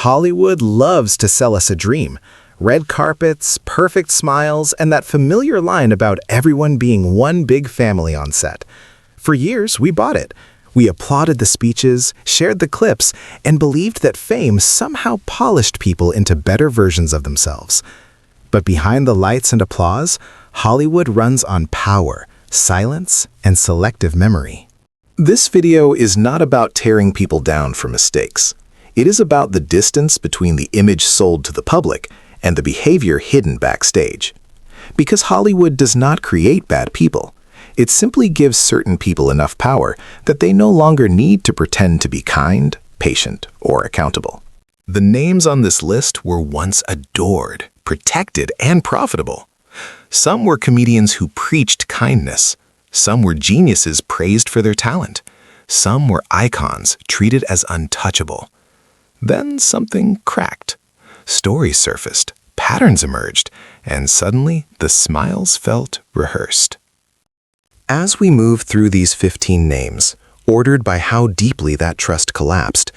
Hollywood loves to sell us a dream. Red carpets, perfect smiles, and that familiar line about everyone being one big family on set. For years, we bought it. We applauded the speeches, shared the clips, and believed that fame somehow polished people into better versions of themselves. But behind the lights and applause, Hollywood runs on power, silence, and selective memory. This video is not about tearing people down for mistakes. It is about the distance between the image sold to the public and the behavior hidden backstage. Because Hollywood does not create bad people. It simply gives certain people enough power that they no longer need to pretend to be kind, patient, or accountable. The names on this list were once adored, protected, and profitable. Some were comedians who preached kindness. Some were geniuses praised for their talent. Some were icons treated as untouchable. Then something cracked. Stories surfaced, patterns emerged, and suddenly the smiles felt rehearsed. As we move through these 15 names, ordered by how deeply that trust collapsed,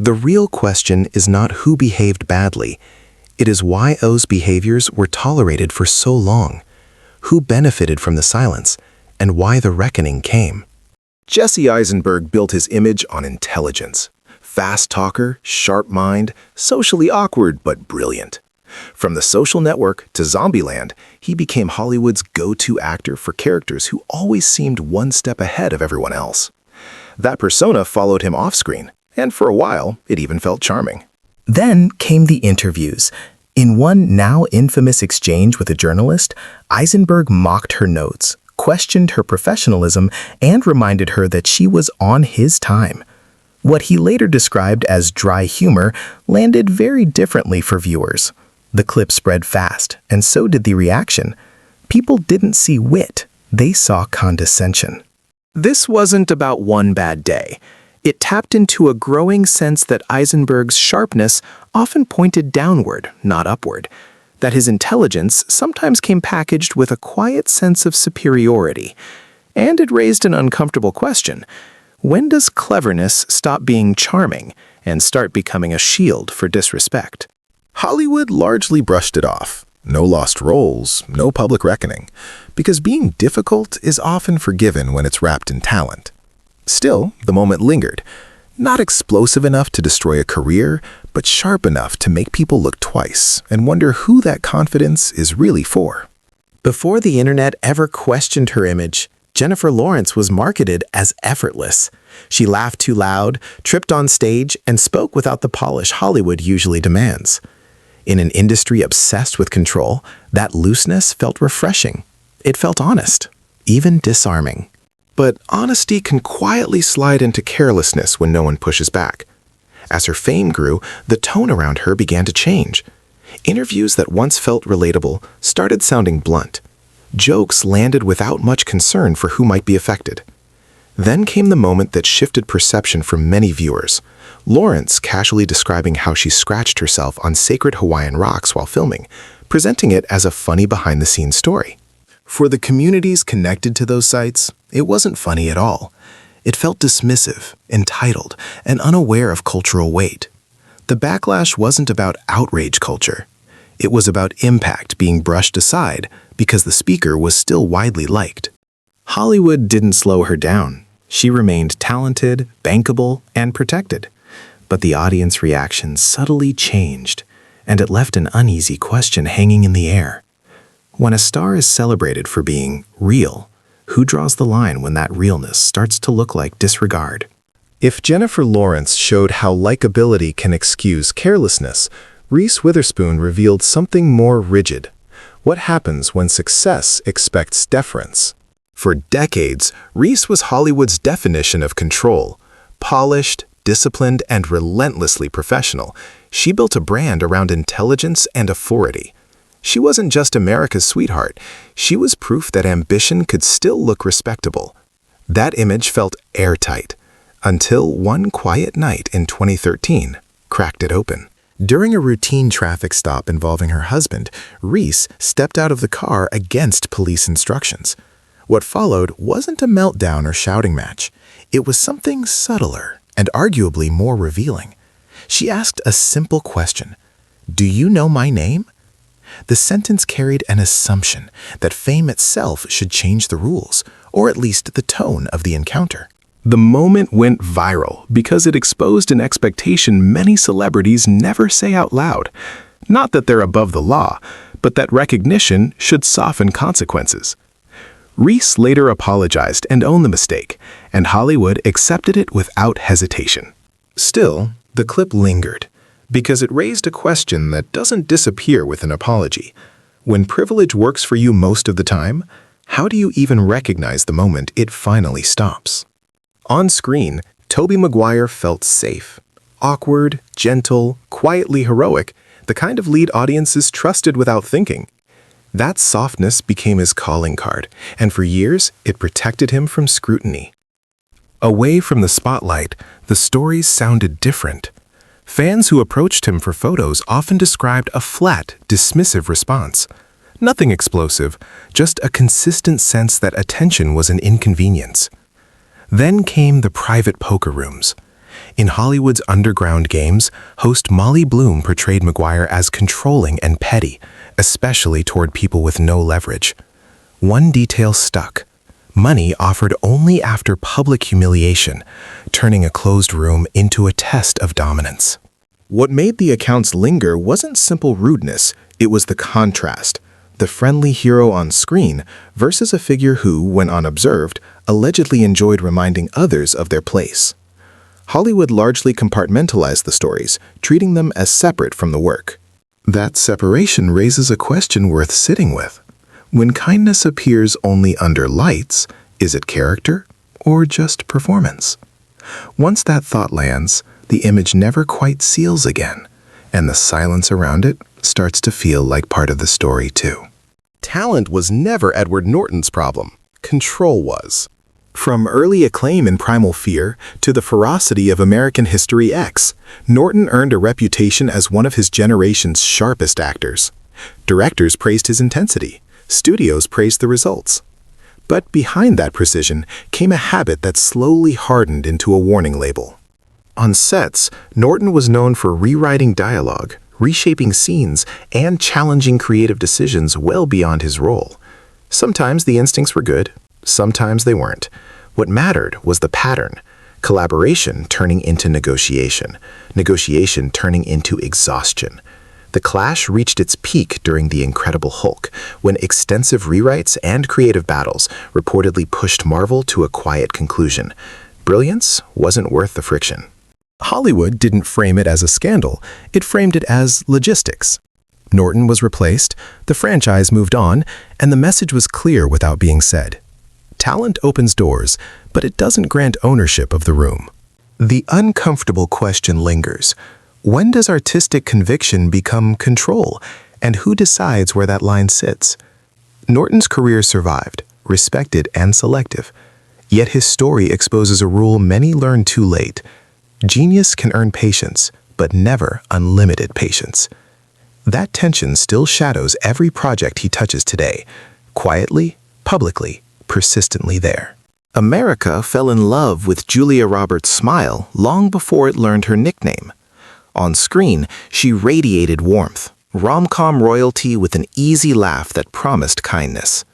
the real question is not who behaved badly. It is why those behaviors were tolerated for so long, who benefited from the silence, and why the reckoning came. Jesse Eisenberg built his image on intelligence. Fast talker, sharp mind, socially awkward but brilliant. From The Social Network to Zombieland, he became Hollywood's go-to actor for characters who always seemed one step ahead of everyone else. That persona followed him off-screen, and for a while, it even felt charming. Then came the interviews. In one now infamous exchange with a journalist, Eisenberg mocked her notes, questioned her professionalism, and reminded her that she was on his time. What he later described as dry humor landed very differently for viewers. The clip spread fast, and so did the reaction. People didn't see wit, they saw condescension. This wasn't about one bad day. It tapped into a growing sense that Eisenberg's sharpness often pointed downward, not upward. That his intelligence sometimes came packaged with a quiet sense of superiority. And it raised an uncomfortable question. When does cleverness stop being charming and start becoming a shield for disrespect? Hollywood largely brushed it off. No lost roles, no public reckoning, because being difficult is often forgiven when it's wrapped in talent. Still, the moment lingered. Not explosive enough to destroy a career, but sharp enough to make people look twice and wonder who that confidence is really for. Before the internet ever questioned her image, Jennifer Lawrence was marketed as effortless. She laughed too loud, tripped on stage, and spoke without the polish Hollywood usually demands. In an industry obsessed with control, that looseness felt refreshing. It felt honest, even disarming. But honesty can quietly slide into carelessness when no one pushes back. As her fame grew, the tone around her began to change. Interviews that once felt relatable started sounding blunt. Jokes landed without much concern for who might be affected. Then came the moment that shifted perception for many viewers. Lawrence casually describing how she scratched herself on sacred Hawaiian rocks while filming, presenting it as a funny behind-the-scenes story. For the communities connected to those sites, it wasn't funny at all. It felt dismissive, entitled, and unaware of cultural weight. The backlash wasn't about outrage culture. It was about impact being brushed aside because the speaker was still widely liked. Hollywood didn't slow her down. She remained talented, bankable, and protected. But the audience reaction subtly changed, and it left an uneasy question hanging in the air. When a star is celebrated for being real, who draws the line when that realness starts to look like disregard? If Jennifer Lawrence showed how likability can excuse carelessness, Reese Witherspoon revealed something more rigid. What happens when success expects deference? For decades, Reese was Hollywood's definition of control. Polished, disciplined, and relentlessly professional, she built a brand around intelligence and authority. She wasn't just America's sweetheart. She was proof that ambition could still look respectable. That image felt airtight, until one quiet night in 2013 cracked it open. During a routine traffic stop involving her husband, Reese stepped out of the car against police instructions. What followed wasn't a meltdown or shouting match. It was something subtler and arguably more revealing. She asked a simple question. "Do you know my name?" The sentence carried an assumption that fame itself should change the rules, or at least the tone of the encounter. The moment went viral because it exposed an expectation many celebrities never say out loud. Not that they're above the law, but that recognition should soften consequences. Reese later apologized and owned the mistake, and Hollywood accepted it without hesitation. Still, the clip lingered, because it raised a question that doesn't disappear with an apology. When privilege works for you most of the time, how do you even recognize the moment it finally stops? On screen, Tobey Maguire felt safe. Awkward, gentle, quietly heroic, the kind of lead audiences trusted without thinking. That softness became his calling card, and for years, it protected him from scrutiny. Away from the spotlight, the stories sounded different. Fans who approached him for photos often described a flat, dismissive response. Nothing explosive, just a consistent sense that attention was an inconvenience. Then came the private poker rooms. In Hollywood's underground games, host Molly Bloom portrayed Maguire as controlling and petty, especially toward people with no leverage. One detail stuck: money offered only after public humiliation, turning a closed room into a test of dominance. What made the accounts linger wasn't simple rudeness, it was the contrast. The friendly hero on screen versus a figure who, when unobserved, allegedly enjoyed reminding others of their place. Hollywood largely compartmentalized the stories, treating them as separate from the work. That separation raises a question worth sitting with. When kindness appears only under lights, is it character or just performance? Once that thought lands, the image never quite seals again, and the silence around it starts to feel like part of the story too. Talent was never Edward Norton's problem. Control was. From early acclaim in Primal Fear to the ferocity of American History X, Norton earned a reputation as one of his generation's sharpest actors. Directors praised his intensity. Studios praised the results. But behind that precision came a habit that slowly hardened into a warning label. On sets, Norton was known for rewriting dialogue, reshaping scenes, and challenging creative decisions well beyond his role. Sometimes the instincts were good, sometimes they weren't. What mattered was the pattern: collaboration turning into negotiation, negotiation turning into exhaustion. The clash reached its peak during The Incredible Hulk, when extensive rewrites and creative battles reportedly pushed Marvel to a quiet conclusion. Brilliance wasn't worth the friction. Hollywood didn't frame it as a scandal, it framed it as logistics. Norton was replaced, the franchise moved on, and the message was clear without being said. Talent opens doors, but it doesn't grant ownership of the room. The uncomfortable question lingers. When does artistic conviction become control, and who decides where that line sits? Norton's career survived, respected and selective. Yet his story exposes a rule many learn too late. Genius can earn patience, but never unlimited patience. That tension still shadows every project he touches today, quietly, publicly, persistently there. America fell in love with Julia Roberts' smile long before it learned her nickname. On screen, she radiated warmth, rom-com royalty with an easy laugh that promised kindness.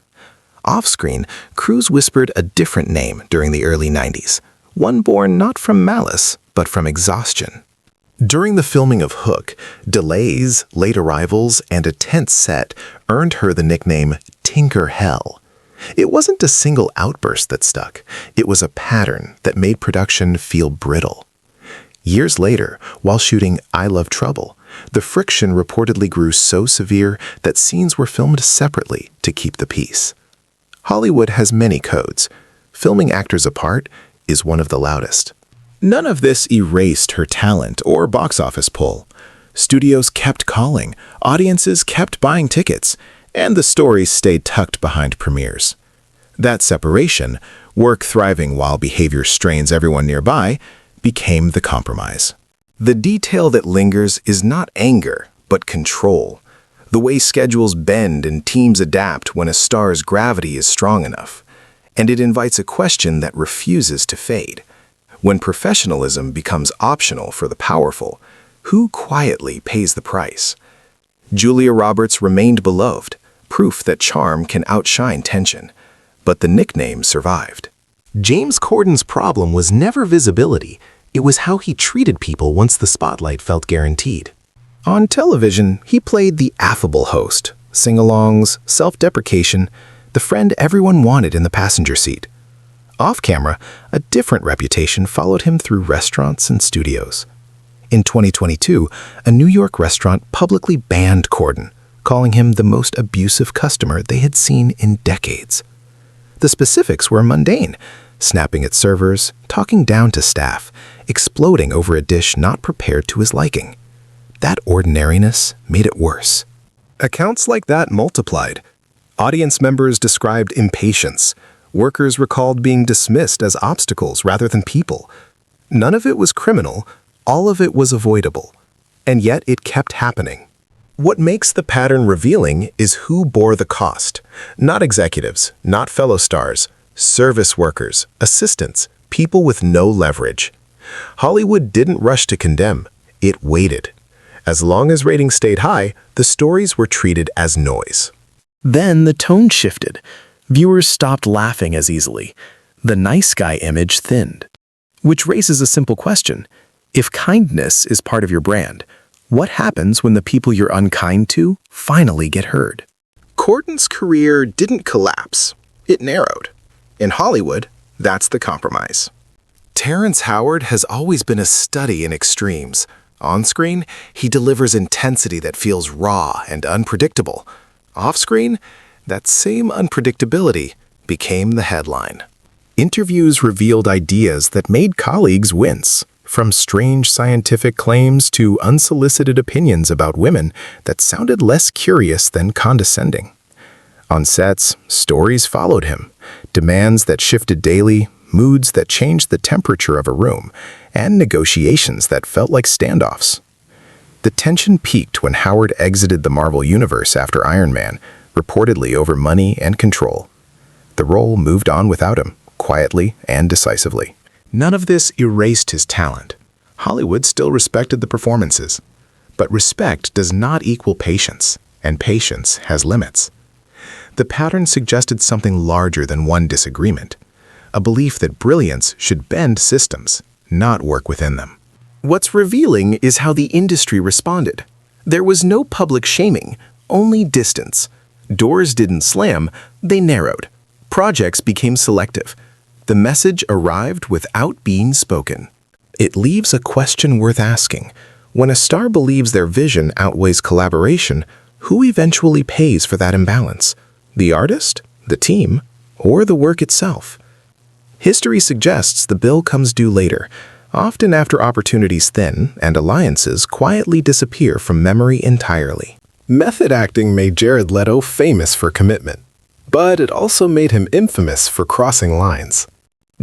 Off-screen, Cruise whispered a different name during the early 90s, one born not from malice, but from exhaustion. During the filming of Hook, delays, late arrivals, and a tense set earned her the nickname Tinker Hell. It wasn't a single outburst that stuck, it was a pattern that made production feel brittle. Years later, while shooting I Love Trouble, the friction reportedly grew so severe that scenes were filmed separately to keep the peace. Hollywood has many codes. Filming actors apart is one of the loudest. None of this erased her talent or box office pull. Studios kept calling, audiences kept buying tickets, and the stories stayed tucked behind premieres. That separation, work thriving while behavior strains everyone nearby, became the compromise. The detail that lingers is not anger, but control. The way schedules bend and teams adapt when a star's gravity is strong enough. And it invites a question that refuses to fade. When professionalism becomes optional for the powerful, Who quietly pays the price? Julia Roberts remained beloved, proof that charm can outshine tension. But the nickname survived. James Corden's problem was never visibility. It was how he treated people once the spotlight felt guaranteed. On television, he played the affable host, sing-alongs, self-deprecation, the friend everyone wanted in the passenger seat. Off-camera, a different reputation followed him through restaurants and studios. In 2022, a New York restaurant publicly banned Corden, calling him the most abusive customer they had seen in decades. The specifics were mundane: snapping at servers, talking down to staff, exploding over a dish not prepared to his liking. That ordinariness made it worse. Accounts like that multiplied. Audience members described impatience. Workers recalled being dismissed as obstacles rather than people. None of it was criminal, all of it was avoidable. And yet it kept happening. What makes the pattern revealing is who bore the cost. Not executives, not fellow stars, service workers, assistants, people with no leverage. Hollywood didn't rush to condemn, it waited. As long as ratings stayed high, the stories were treated as noise. Then the tone shifted. Viewers stopped laughing as easily. The nice guy image thinned. Which raises a simple question. If kindness is part of your brand, what happens when the people you're unkind to finally get heard? Corden's career didn't collapse. It narrowed. In Hollywood, that's the compromise. Terrence Howard has always been a study in extremes. On screen, he delivers intensity that feels raw and unpredictable. Off screen, that same unpredictability became the headline. Interviews revealed ideas that made colleagues wince, from strange scientific claims to unsolicited opinions about women that sounded less curious than condescending. On sets, stories followed him, demands that shifted daily, moods that changed the temperature of a room, and negotiations that felt like standoffs. The tension peaked when Howard exited the Marvel Universe after Iron Man, reportedly over money and control. The role moved on without him, quietly and decisively. None of this erased his talent. Hollywood still respected the performances. But respect does not equal patience, and patience has limits. The pattern suggested something larger than one disagreement, a belief that brilliance should bend systems, not work within them. What's revealing is how the industry responded. There was no public shaming, only distance. Doors didn't slam, they narrowed. Projects became selective. The message arrived without being spoken. It leaves a question worth asking. When a star believes their vision outweighs collaboration, who eventually pays for that imbalance? The artist, the team, or the work itself? History suggests the bill comes due later, often after opportunities thin and alliances quietly disappear from memory entirely. Method acting made Jared Leto famous for commitment, but it also made him infamous for crossing lines.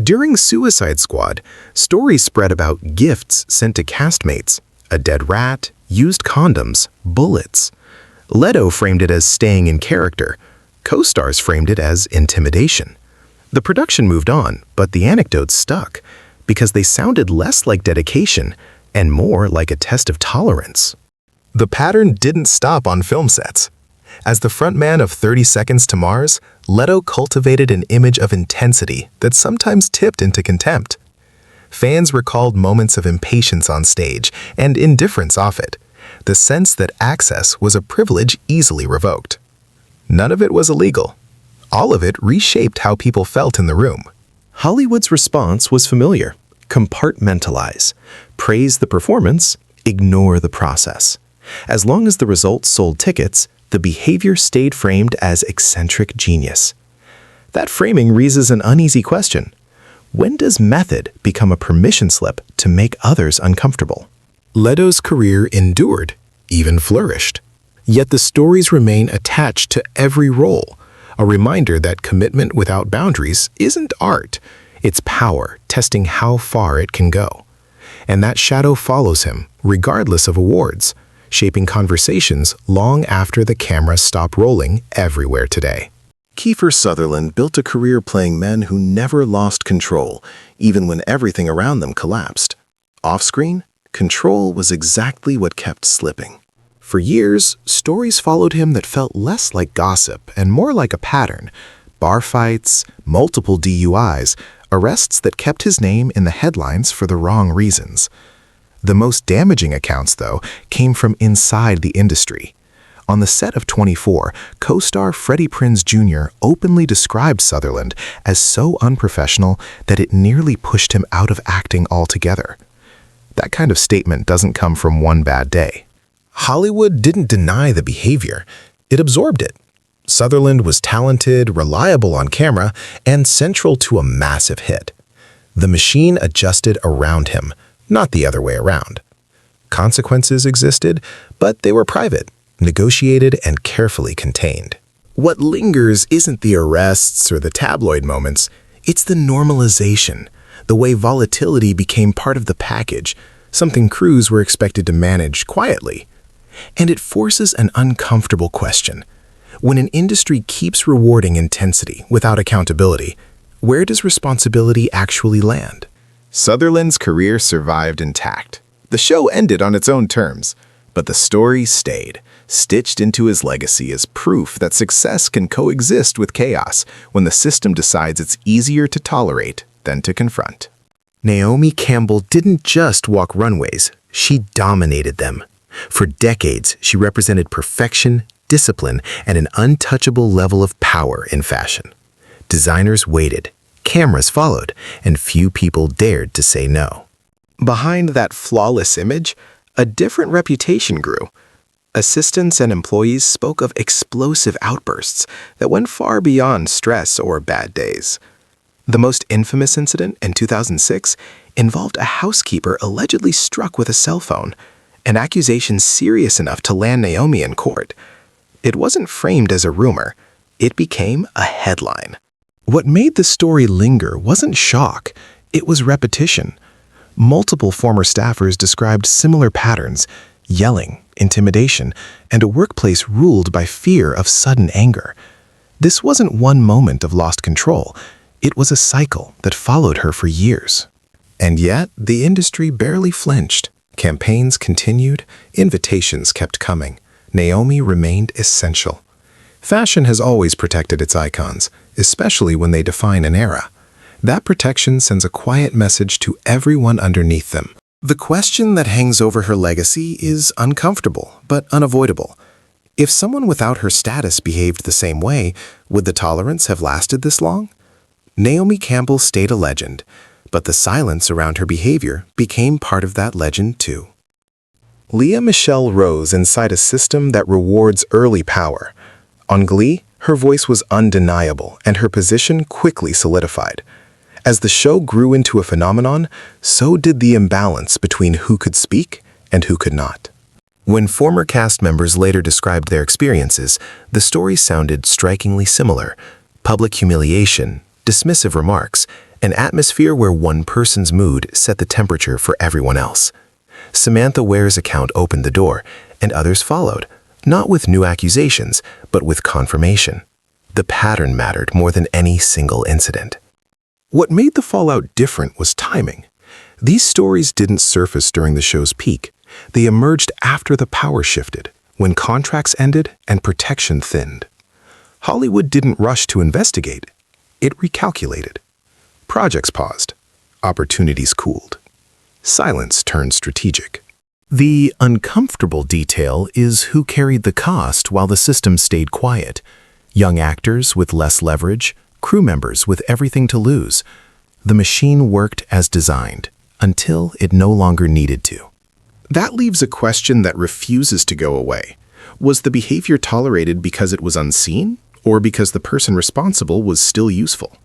During Suicide Squad, stories spread about gifts sent to castmates, a dead rat, used condoms, bullets. Leto framed it as staying in character. Co-stars framed it as intimidation. The production moved on, but the anecdotes stuck, because they sounded less like dedication and more like a test of tolerance. The pattern didn't stop on film sets. As the frontman of 30 Seconds to Mars, Leto cultivated an image of intensity that sometimes tipped into contempt. Fans recalled moments of impatience on stage and indifference off it, the sense that access was a privilege easily revoked. None of it was illegal. All of it reshaped how people felt in the room. Hollywood's response was familiar. Compartmentalize. Praise the performance, ignore the process. As long as the results sold tickets, the behavior stayed framed as eccentric genius. That framing raises an uneasy question. When does method become a permission slip to make others uncomfortable? Leto's career endured, even flourished. Yet the stories remain attached to every role, a reminder that commitment without boundaries isn't art. It's power, testing how far it can go. And that shadow follows him, regardless of awards, shaping conversations long after the cameras stop rolling everywhere today. Kiefer Sutherland built a career playing men who never lost control, even when everything around them collapsed. Off-screen, Control was exactly what kept slipping. For years, stories followed him that felt less like gossip and more like a pattern. Bar fights, multiple DUIs, arrests that kept his name in the headlines for the wrong reasons. The most damaging accounts, though, came from inside the industry. On the set of 24, co-star Freddie Prinze Jr. openly described Sutherland as so unprofessional that it nearly pushed him out of acting altogether. That kind of statement doesn't come from one bad day. Hollywood didn't deny the behavior, it absorbed it. Sutherland was talented, reliable on camera, and central to a massive hit. The machine adjusted around him, not the other way around. Consequences existed, but they were private, negotiated, and carefully contained. What lingers isn't the arrests or the tabloid moments, it's the normalization, the way volatility became part of the package, something crews were expected to manage quietly. And it forces an uncomfortable question. When an industry keeps rewarding intensity without accountability, where does responsibility actually land? Sutherland's career survived intact. The show ended on its own terms, but the story stayed, stitched into his legacy as proof that success can coexist with chaos when the system decides it's easier to tolerate than to confront. Naomi Campbell didn't just walk runways, she dominated them. For decades, she represented perfection, discipline, and an untouchable level of power in fashion. Designers waited, cameras followed, and few people dared to say no. Behind that flawless image, a different reputation grew. Assistants and employees spoke of explosive outbursts that went far beyond stress or bad days. The most infamous incident in 2006 involved a housekeeper allegedly struck with a cell phone, an accusation serious enough to land Naomi in court. It wasn't framed as a rumor, it became a headline. What made the story linger wasn't shock, it was repetition. Multiple former staffers described similar patterns: yelling, intimidation, and a workplace ruled by fear of sudden anger. This wasn't one moment of lost control, it was a cycle that followed her for years. And yet, the industry barely flinched. Campaigns continued, invitations kept coming. Naomi remained essential. Fashion has always protected its icons, especially when they define an era. That protection sends a quiet message to everyone underneath them. The question that hangs over her legacy is uncomfortable, but unavoidable. If someone without her status behaved the same way, would the tolerance have lasted this long? Naomi Campbell stayed a legend, but the silence around her behavior became part of that legend too. Lea Michele rose inside a system that rewards early power. On Glee, her voice was undeniable, and her position quickly solidified. As the show grew into a phenomenon, so did the imbalance between who could speak and who could not. When former cast members later described their experiences, the stories sounded strikingly similar: public humiliation, dismissive remarks, an atmosphere where one person's mood set the temperature for everyone else. Samantha Ware's account opened the door, and others followed, not with new accusations, but with confirmation. The pattern mattered more than any single incident. What made the fallout different was timing. These stories didn't surface during the show's peak. They emerged after the power shifted, when contracts ended and protection thinned. Hollywood didn't rush to investigate. It recalculated. Projects paused. Opportunities cooled. Silence turned strategic. The uncomfortable detail is who carried the cost while the system stayed quiet. Young actors with less leverage, crew members with everything to lose. The machine worked as designed, until it no longer needed to. That leaves a question that refuses to go away. Was the behavior tolerated because it was unseen, or because the person responsible was still useful?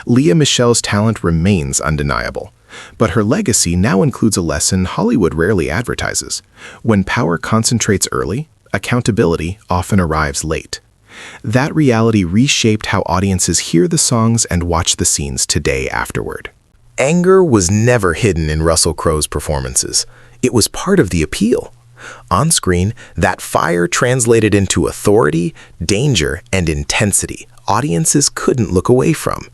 Lea Michele's talent remains undeniable, but her legacy now includes a lesson Hollywood rarely advertises. When power concentrates early, accountability often arrives late. That reality reshaped how audiences hear the songs and watch the scenes today afterward. Anger was never hidden in Russell Crowe's performances. It was part of the appeal. On screen, that fire translated into authority, danger, and intensity audiences couldn't look away from.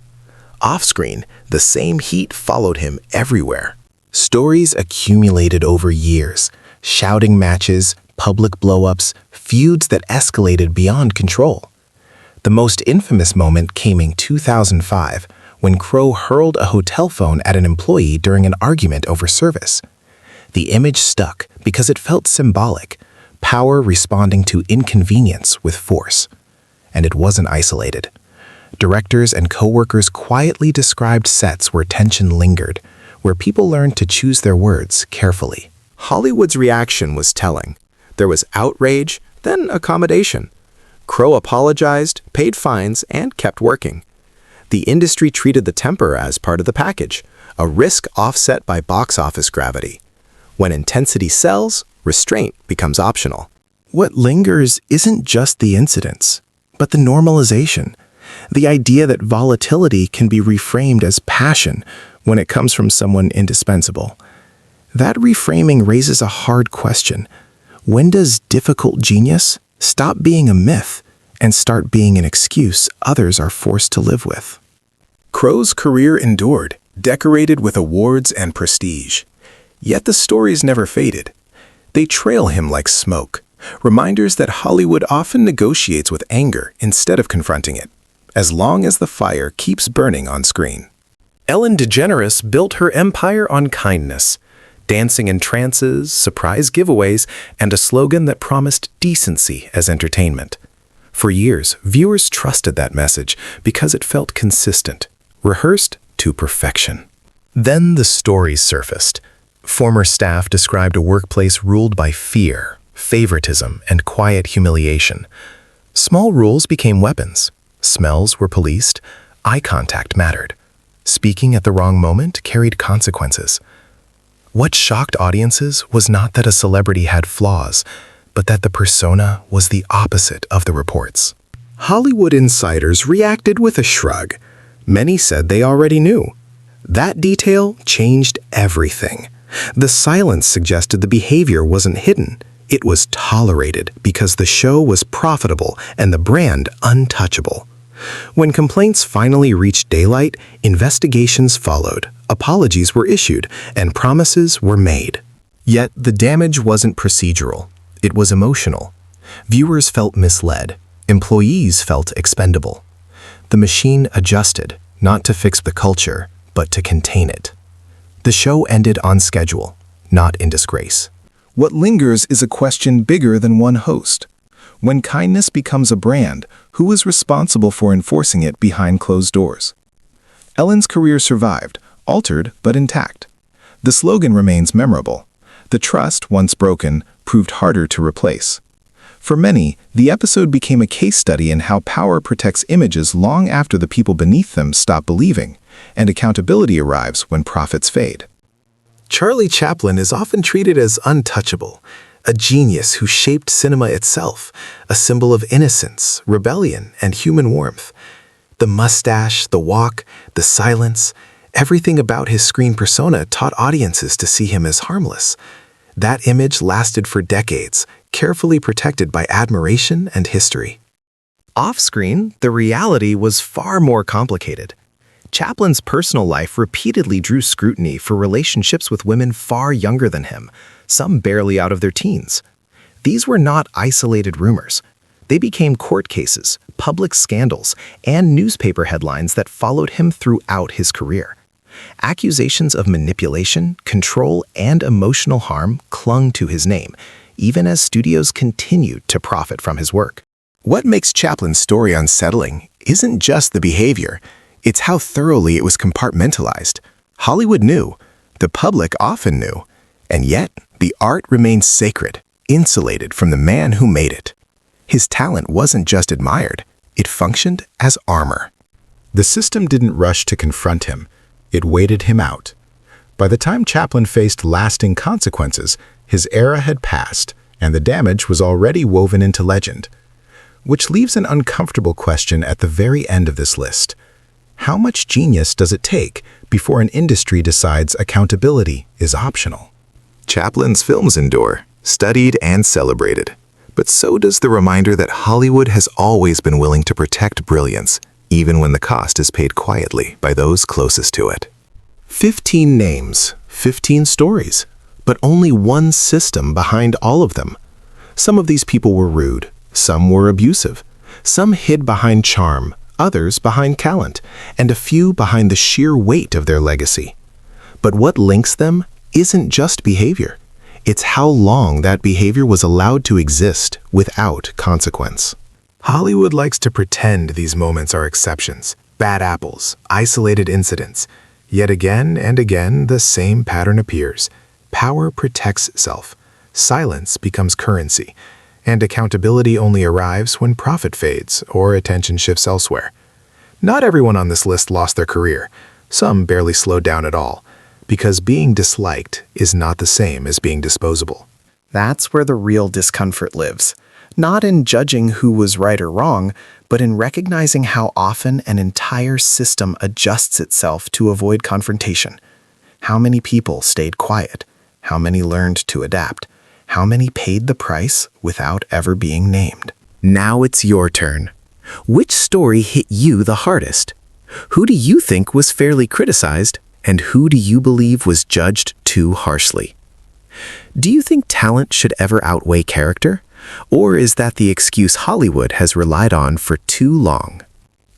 Off-screen, the same heat followed him everywhere. Stories accumulated over years, shouting matches, public blow-ups, feuds that escalated beyond control. The most infamous moment came in 2005 when Crowe hurled a hotel phone at an employee during an argument over service. The image stuck because it felt symbolic, power responding to inconvenience with force. And it wasn't isolated. Directors and co-workers quietly described sets where tension lingered, where people learned to choose their words carefully. Hollywood's reaction was telling. There was outrage, then accommodation. Crowe apologized, paid fines, and kept working. The industry treated the temper as part of the package, a risk offset by box office gravity. When intensity sells, restraint becomes optional. What lingers isn't just the incidents, but the normalization. The idea that volatility can be reframed as passion when it comes from someone indispensable. That reframing raises a hard question. When does difficult genius stop being a myth and start being an excuse others are forced to live with? Crowe's career endured, decorated with awards and prestige. Yet the stories never faded. They trail him like smoke, reminders that Hollywood often negotiates with anger instead of confronting it, as long as the fire keeps burning on screen. Ellen DeGeneres built her empire on kindness, dancing in trances, surprise giveaways, and a slogan that promised decency as entertainment. For years, viewers trusted that message because it felt consistent, rehearsed to perfection. Then the stories surfaced. Former staff described a workplace ruled by fear, favoritism, and quiet humiliation. Small rules became weapons. Smells were policed. Eye contact mattered. Speaking at the wrong moment carried consequences. What shocked audiences was not that a celebrity had flaws, but that the persona was the opposite of the reports. Hollywood insiders reacted with a shrug. Many said they already knew. That detail changed everything. The silence suggested the behavior wasn't hidden. It was tolerated because the show was profitable and the brand untouchable. When complaints finally reached daylight, investigations followed, apologies were issued, and promises were made. Yet the damage wasn't procedural. It was emotional. Viewers felt misled. Employees felt expendable. The machine adjusted, not to fix the culture, but to contain it. The show ended on schedule, not in disgrace. What lingers is a question bigger than one host. When kindness becomes a brand, who is responsible for enforcing it behind closed doors? Ellen's career survived, altered but intact. The slogan remains memorable. The trust, once broken, proved harder to replace. For many, the episode became a case study in how power protects images long after the people beneath them stop believing, and accountability arrives when profits fade. Charlie Chaplin is often treated as untouchable, a genius who shaped cinema itself, a symbol of innocence, rebellion, and human warmth. The mustache, the walk, the silence, everything about his screen persona taught audiences to see him as harmless. That image lasted for decades, carefully protected by admiration and history. Off-screen, the reality was far more complicated. Chaplin's personal life repeatedly drew scrutiny for relationships with women far younger than him, some barely out of their teens. These were not isolated rumors. They became court cases, public scandals, and newspaper headlines that followed him throughout his career. Accusations of manipulation, control, and emotional harm clung to his name, even as studios continued to profit from his work. What makes Chaplin's story unsettling isn't just the behavior, it's how thoroughly it was compartmentalized. Hollywood knew, the public often knew, and yet the art remained sacred, insulated from the man who made it. His talent wasn't just admired, it functioned as armor. The system didn't rush to confront him, it waited him out. By the time Chaplin faced lasting consequences, his era had passed, and the damage was already woven into legend. Which leaves an uncomfortable question at the very end of this list. How much genius does it take before an industry decides accountability is optional? Chaplin's films endure, studied and celebrated. But so does the reminder that Hollywood has always been willing to protect brilliance, even when the cost is paid quietly by those closest to it. 15 names, 15 stories, but only one system behind all of them. Some of these people were rude, some were abusive, some hid behind charm, others behind talent, and a few behind the sheer weight of their legacy. But what links them isn't just behavior. It's how long that behavior was allowed to exist without consequence. Hollywood likes to pretend these moments are exceptions, bad apples, isolated incidents. Yet again and again, the same pattern appears. Power protects itself. Silence becomes currency. And accountability only arrives when profit fades or attention shifts elsewhere. Not everyone on this list lost their career. Some barely slowed down at all. Because being disliked is not the same as being disposable. That's where the real discomfort lives. Not in judging who was right or wrong, but in recognizing how often an entire system adjusts itself to avoid confrontation. How many people stayed quiet? How many learned to adapt? How many paid the price without ever being named? Now it's your turn. Which story hit you the hardest? Who do you think was fairly criticized, and who do you believe was judged too harshly? Do you think talent should ever outweigh character? Or is that the excuse Hollywood has relied on for too long?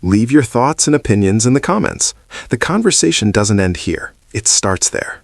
Leave your thoughts and opinions in the comments. The conversation doesn't end here. It starts there.